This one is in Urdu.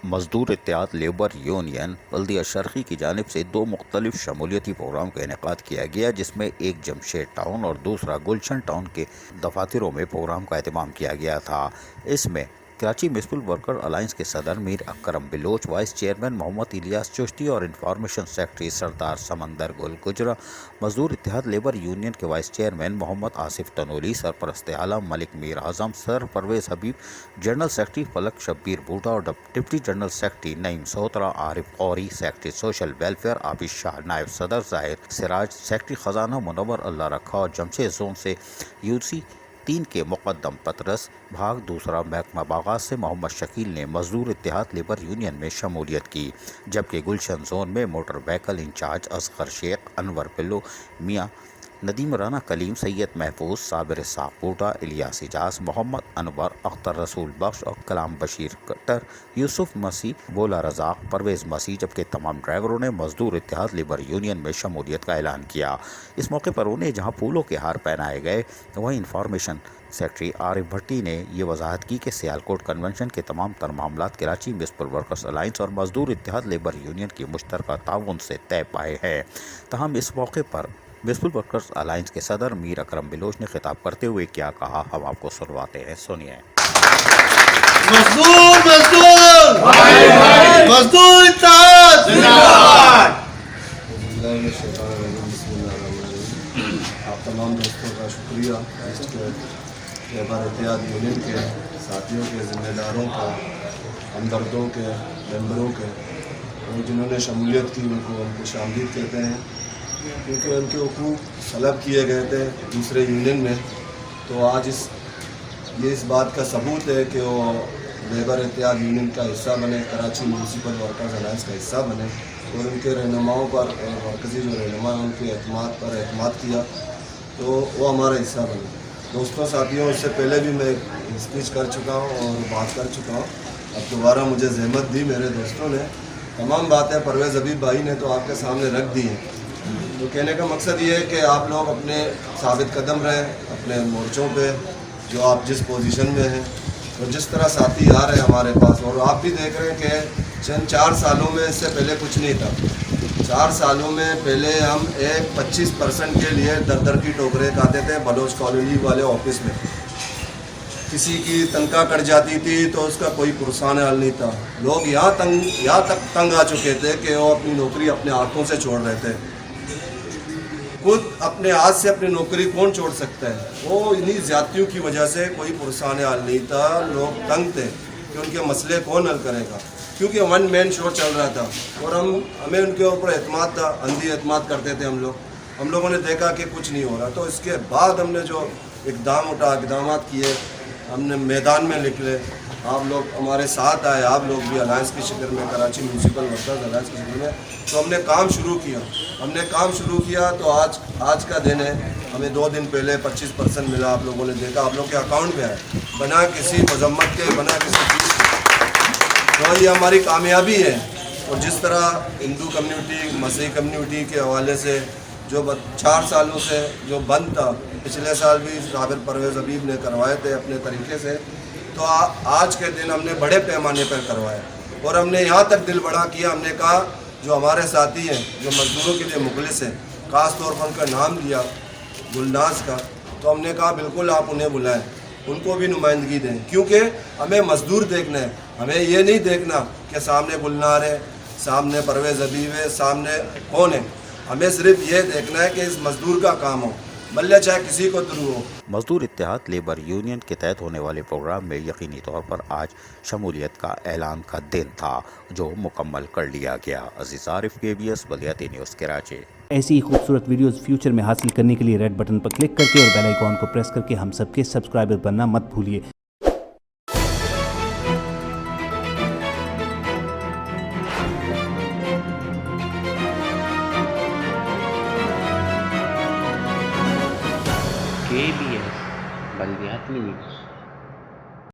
مزدور اتحاد لیبر یونین بلدیہ شرقی کی جانب سے دو مختلف شمولیتی پروگرام کا انعقاد کیا گیا، جس میں ایک جمشید ٹاؤن اور دوسرا گلشن ٹاؤن کے دفاتروں میں پروگرام کا اہتمام کیا گیا تھا۔ اس میں کراچی میونسپل ورکر الائنس کے صدر میر اکرم بلوچ، وائس چیئرمین محمد الیاس چشتی اور انفارمیشن سیکرٹری سردار سمندر گل گجرا، مزدور اتحاد لیبر یونین کے وائس چیئرمین محمد آصف تنولی، سرپرست عالم ملک میر اعظم، سر پرویز حبیب، جنرل سیکرٹری فلک شبیر بھوٹا اور ڈپٹی جنرل سیکرٹری نعیم سوترا، عارف قوری سیکرٹری سوشل ویلفیئر، عابد شاہ نائب صدر، ظاہر سراج سیکرٹری خزانہ منور اللہ رکھا اور جمشید زون سے UC3 کے مقدم پطرس بھاگ دوسرا محکمہ باغات سے محمد شکیل نے مزدور اتحاد لیبر یونین میں شمولیت کی، جبکہ گلشن زون میں موٹر وہیکل انچارج اصغر شیخ، انور پلو میاں، ندیم رانا کلیم، سید محفوظ، صابر اسحاق بوٹا، الیاس اجاز، محمد انور، اختر رسول بخش اور کلام بشیر کٹر، یوسف مسیح، بولا رزاق، پرویز مسیح، جبکہ تمام ڈرائیوروں نے مزدور اتحاد لیبر یونین میں شمولیت کا اعلان کیا۔ اس موقع پر انہیں جہاں پھولوں کے ہار پہنائے گئے، وہیں انفارمیشن سیکرٹری عارف بھٹی نے یہ وضاحت کی کہ سیالکوٹ کنونشن کے تمام تر معاملات کراچی میونسپل ورکرز الائنس اور مزدور اتحاد لیبر یونین کی مشترکہ تعاون سے طے پائے ہیں۔ تاہم اس موقع پر میونسپل ورکرز الائنس کے صدر میر اکرم بلوچ نے خطاب کرتے ہوئے کیا کہا، ہم آپ کو سنواتے ہیں، سنیے۔ مزدور مزدور مزدور اتحاد زندہ باد۔ آپ تمام دوستوں کا شکریہ، لیبر اتحاد یونین کے ساتھیوں کے، ذمہ داروں کا، ہمدردوں کے، ممبروں کے، اور جنہوں نے شمولیت کی ان کو خوش آمدید کہتے ہیں، کیونکہ ان کے حقوق سلب کیے گئے تھے دوسرے یونین میں۔ تو آج یہ اس بات کا ثبوت ہے کہ وہ لیبر اتحاد یونین کا حصہ بنے، کراچی میونسپل ورکرز الائنس کا حصہ بنے، اور ان کے رہنماؤں پر اور مرکزی جو رہنما ہیں ان کے اعتماد پر اعتماد کیا تو وہ ہمارا حصہ بنے۔ دوستوں، ساتھیوں، اس سے پہلے بھی میں اسپیچ کر چکا ہوں اور بات کر چکا ہوں، اب دوبارہ مجھے زحمت دی میرے دوستوں نے، تمام باتیں پرویز حبیب بھائی نے تو آپ کے سامنے رکھ دی ہیں۔ تو کہنے کا مقصد یہ ہے کہ آپ لوگ اپنے ثابت قدم رہیں اپنے مورچوں پہ، جو آپ جس پوزیشن میں ہیں، اور جس طرح ساتھی آ رہے ہیں ہمارے پاس، اور آپ بھی دیکھ رہے ہیں کہ چند 4 سالوں میں اس سے پہلے کچھ نہیں تھا۔ 4 سالوں میں پہلے ہم 25% کے لیے در کی ٹوکرے کھاتے تھے بلوچ کالونی والے آفس میں، کسی کی تنخواہ کٹ جاتی تھی تو اس کا کوئی پرسان حل نہیں تھا۔ لوگ یہاں تک تنگ آ چکے تھے کہ وہ اپنی نوکری اپنے ہاتھوں سے چھوڑ رہے تھے۔ خود اپنے ہاتھ سے اپنی نوکری کون چھوڑ سکتا ہے؟ وہ انہی زیادتیوں کی وجہ سے کوئی پرسان حل نہیں تھا، لوگ تنگ تھے کہ ان کے مسئلے کون حل کرے گا، کیونکہ 1 مین شو چل رہا تھا اور ہمیں ان کے اوپر اعتماد تھا، اندھی اعتماد کرتے تھے ہم لوگوں نے دیکھا کہ کچھ نہیں ہو رہا، تو اس کے بعد ہم نے جو اقدامات کیے، ہم نے میدان میں نکلے، آپ لوگ ہمارے ساتھ آئے، آپ لوگ بھی الائنس کی شکل میں، کراچی میونسپل ورکرز الائنس کی شکل میں، تو ہم نے کام شروع کیا تو آج کا دن ہے، ہمیں 2 دن پہلے 25% ملا، آپ لوگوں نے دیکھا، آپ لوگ کے اکاؤنٹ میں آئے، بنا کسی مذمت کے، بنا کسی چیز کے، تو یہ ہماری کامیابی ہے۔ اور جس طرح ہندو کمیونٹی، مسیحی کمیونٹی کے حوالے سے جو 4 سالوں سے جو بند تھا، پچھلے سال بھی صابر پرویز حبیب نے کروائے تھے اپنے طریقے سے، تو آج کے دن ہم نے بڑے پیمانے پر کروایا، اور ہم نے یہاں تک دل بڑا کیا، ہم نے کہا جو ہمارے ساتھی ہیں، جو مزدوروں کے لیے مخلص ہیں، خاص طور پر ان کا نام لیا گلناز کا، تو ہم نے کہا بالکل آپ انہیں بلائیں، ان کو بھی نمائندگی دیں، کیونکہ ہمیں مزدور دیکھنا ہے، ہمیں یہ نہیں دیکھنا کہ سامنے گلنار ہے، سامنے پرویز حبیب ہے، سامنے کون ہے، ہمیں صرف یہ دیکھنا ہے کہ اس مزدور کا کام ہو، بلے چاہے کسی کو تھرو ہو۔ مزدور اتحاد لیبر یونین کے تحت ہونے والے پروگرام میں یقینی طور پر آج شمولیت کا اعلان کا دن تھا، جو مکمل کر لیا گیا۔ عزیز عارف، KBS بلدیاتی نیوز، کراچی۔ ایسی ہی خوبصورت ویڈیوز فیوچر میں حاصل کرنے کے لیے ریڈ بٹن پر کلک کر کے اور بیل آئیکن کو پریس کر کے ہم سب کے سبسکرائبر بننا مت بھولیے۔ KBS بلدیاتی نیوز۔